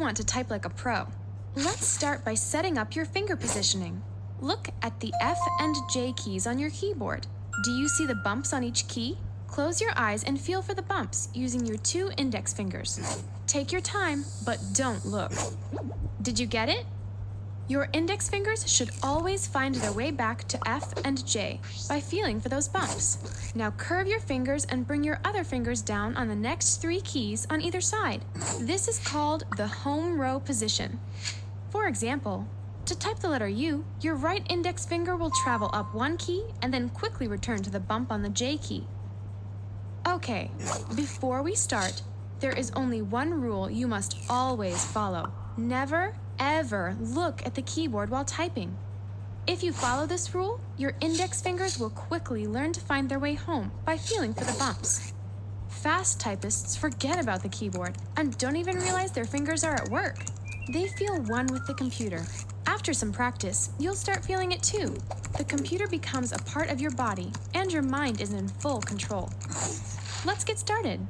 want to type like a pro. Let's start by setting up your finger positioning. Look at the F and J keys on your keyboard. Do you see the bumps on each key? Close your eyes and feel for the bumps using your 2 index fingers. Take your time, but don't look. Did you get it? Your index fingers should always find their way back to F and J by feeling for those bumps. Now curve your fingers and bring your other fingers down on the next 3 keys on either side. This is called the home row position. For example, to type the letter U, your right index finger will travel up 1 key and then quickly return to the bump on the J key. Okay, before we start, there is only one rule you must always follow. Never, ever look at the keyboard while typing. If you follow this rule, your index fingers will quickly learn to find their way home by feeling for the bumps. Fast typists forget about the keyboard and don't even realize their fingers are at work. They feel one with the computer. After some practice, you'll start feeling it too. The computer becomes a part of your body and your mind is in full control. Let's get started.